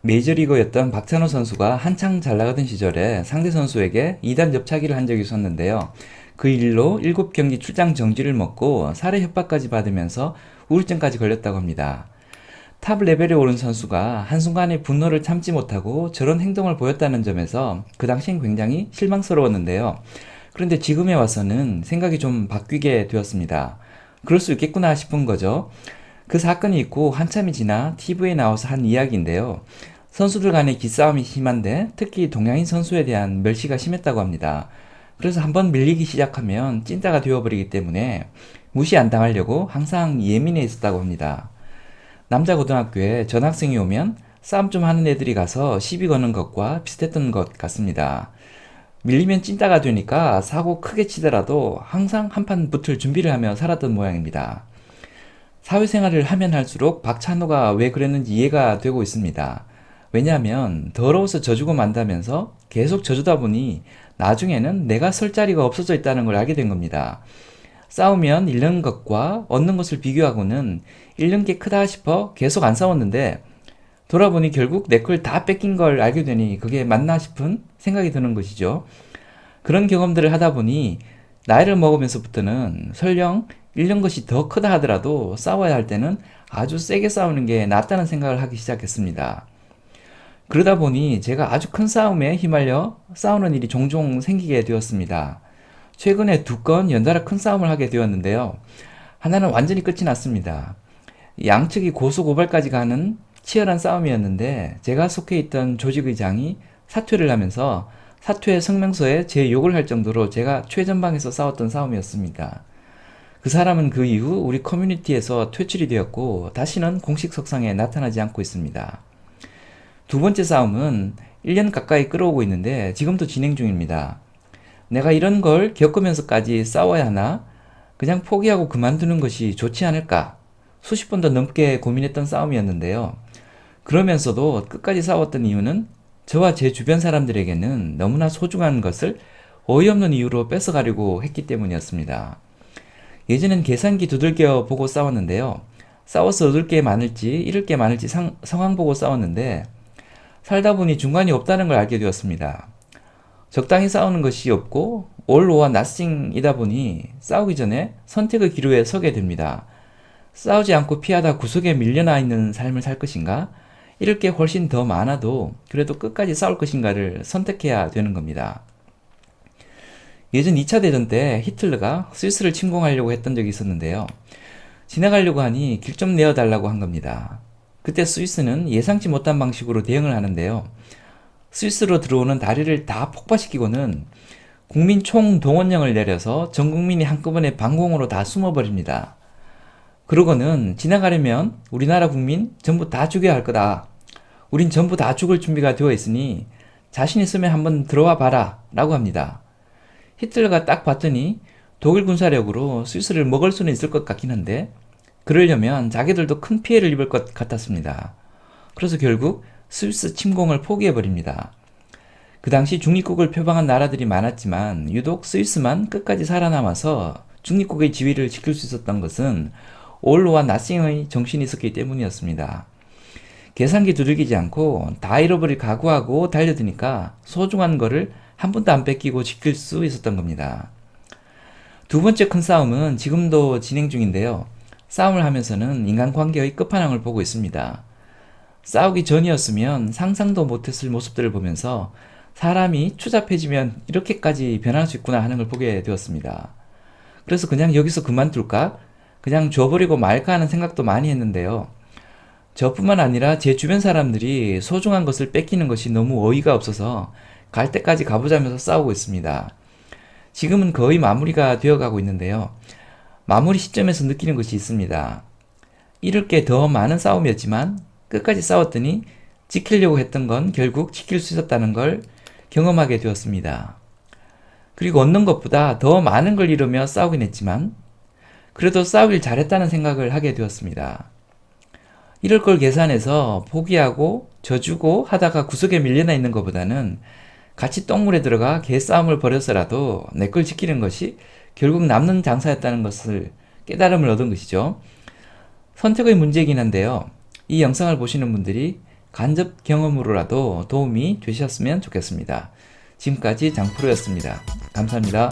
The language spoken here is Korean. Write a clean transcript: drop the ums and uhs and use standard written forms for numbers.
메이저리거였던 박찬호 선수가 한창 잘 나가던 시절에 상대 선수에게 2단 접차기를 한 적이 있었는데요. 그 일로 7경기 출장 정지를 먹고 살해 협박까지 받으면서 우울증까지 걸렸다고 합니다. 탑 레벨에 오른 선수가 한순간에 분노를 참지 못하고 저런 행동을 보였다는 점에서 그 당시엔 굉장히 실망스러웠는데요. 그런데 지금에 와서는 생각이 좀 바뀌게 되었습니다. 그럴 수 있겠구나 싶은 거죠. 그 사건이 있고 한참이 지나 TV에 나와서 한 이야기인데요. 선수들 간의 기싸움이 심한데 특히 동양인 선수에 대한 멸시가 심했다고 합니다. 그래서 한번 밀리기 시작하면 찐따가 되어버리기 때문에 무시 안 당하려고 항상 예민해 있었다고 합니다. 남자 고등학교에 전학생이 오면 싸움 좀 하는 애들이 가서 시비 거는 것과 비슷했던 것 같습니다. 밀리면 찐따가 되니까 사고 크게 치더라도 항상 한판 붙을 준비를 하며 살았던 모양입니다. 사회생활을 하면 할수록 박찬호가 왜 그랬는지 이해가 되고 있습니다. 왜냐하면 더러워서 져주고 만다면서 계속 져주다 보니 나중에는 내가 설 자리가 없어져 있다는 걸 알게 된 겁니다. 싸우면 잃는 것과 얻는 것을 비교하고는 잃는 게 크다 싶어 계속 안 싸웠는데 돌아보니 결국 내 걸 다 뺏긴 걸 알게 되니 그게 맞나 싶은 생각이 드는 것이죠. 그런 경험들을 하다 보니 나이를 먹으면서부터는 설령 잃는 것이 더 크다 하더라도 싸워야 할 때는 아주 세게 싸우는 게 낫다는 생각을 하기 시작했습니다. 그러다 보니 제가 아주 큰 싸움에 휘말려 싸우는 일이 종종 생기게 되었습니다. 최근에 2건 연달아 큰 싸움을 하게 되었는데요. 하나는 완전히 끝이 났습니다. 양측이 고소고발까지 가는 치열한 싸움이었는데 제가 속해 있던 조직의장이 사퇴를 하면서 사퇴 성명서에 제 욕을 할 정도로 제가 최전방에서 싸웠던 싸움이었습니다. 그 사람은 그 이후 우리 커뮤니티에서 퇴출이 되었고 다시는 공식 석상에 나타나지 않고 있습니다. 두 번째 싸움은 1년 가까이 끌어오고 있는데 지금도 진행 중입니다. 내가 이런 걸 겪으면서까지 싸워야 하나? 그냥 포기하고 그만두는 것이 좋지 않을까? 수십 번도 넘게 고민했던 싸움이었는데요. 그러면서도 끝까지 싸웠던 이유는 저와 제 주변 사람들에게는 너무나 소중한 것을 어이없는 이유로 뺏어가려고 했기 때문이었습니다. 예전엔 계산기 두들겨 보고 싸웠는데요. 싸워서 얻을 게 많을지 잃을 게 많을지 상황 보고 싸웠는데 살다 보니 중간이 없다는 걸 알게 되었습니다. 적당히 싸우는 것이 없고 all or nothing이다 보니 싸우기 전에 선택의 기로에 서게 됩니다. 싸우지 않고 피하다 구석에 밀려나 있는 삶을 살 것인가? 잃을 게 훨씬 더 많아도 그래도 끝까지 싸울 것인가를 선택해야 되는 겁니다. 예전 2차 대전 때 히틀러가 스위스를 침공하려고 했던 적이 있었는데요. 지나가려고 하니 길 좀 내어달라고 한 겁니다. 그때 스위스는 예상치 못한 방식으로 대응을 하는데요. 스위스로 들어오는 다리를 다 폭파시키고는 국민 총동원령을 내려서 전 국민이 한꺼번에 방공으로 다 숨어버립니다. 그러고는 지나가려면 우리나라 국민 전부 다 죽여야 할 거다. 우린 전부 다 죽을 준비가 되어 있으니 자신 있으면 한번 들어와 봐라 라고 합니다. 히틀러가 딱 봤더니 독일 군사력으로 스위스를 먹을 수는 있을 것 같긴 한데 그러려면 자기들도 큰 피해를 입을 것 같았습니다. 그래서 결국 스위스 침공을 포기해버립니다. 그 당시 중립국을 표방한 나라들이 많았지만 유독 스위스만 끝까지 살아남아서 중립국의 지위를 지킬 수 있었던 것은 all와 nothing의 정신이 있었기 때문이었습니다. 계산기 두들기지 않고 다 잃어버릴 각오하고 달려드니까 소중한 거를 한 번도 안 뺏기고 지킬 수 있었던 겁니다. 두 번째 큰 싸움은 지금도 진행 중인데요. 싸움을 하면서는 인간관계의 끝판왕을 보고 있습니다. 싸우기 전이었으면 상상도 못했을 모습들을 보면서 사람이 추잡해지면 이렇게까지 변할 수 있구나 하는 걸 보게 되었습니다. 그래서 그냥 여기서 그만둘까? 그냥 줘버리고 말까 하는 생각도 많이 했는데요. 저뿐만 아니라 제 주변 사람들이 소중한 것을 뺏기는 것이 너무 어이가 없어서 갈 때까지 가보자면서 싸우고 있습니다. 지금은 거의 마무리가 되어가고 있는데요. 마무리 시점에서 느끼는 것이 있습니다. 잃을 게 더 많은 싸움이었지만 끝까지 싸웠더니 지키려고 했던 건 결국 지킬 수 있었다는 걸 경험하게 되었습니다. 그리고 얻는 것보다 더 많은 걸 잃으며 싸우긴 했지만 그래도 싸우길 잘했다는 생각을 하게 되었습니다. 이럴 걸 계산해서 포기하고 져주고 하다가 구석에 밀려나 있는 것보다는 같이 똥물에 들어가 개싸움을 벌여서라도 내 걸 지키는 것이 결국 남는 장사였다는 것을 깨달음을 얻은 것이죠. 선택의 문제이긴 한데요. 이 영상을 보시는 분들이 간접 경험으로라도 도움이 되셨으면 좋겠습니다. 지금까지 장프로였습니다. 감사합니다.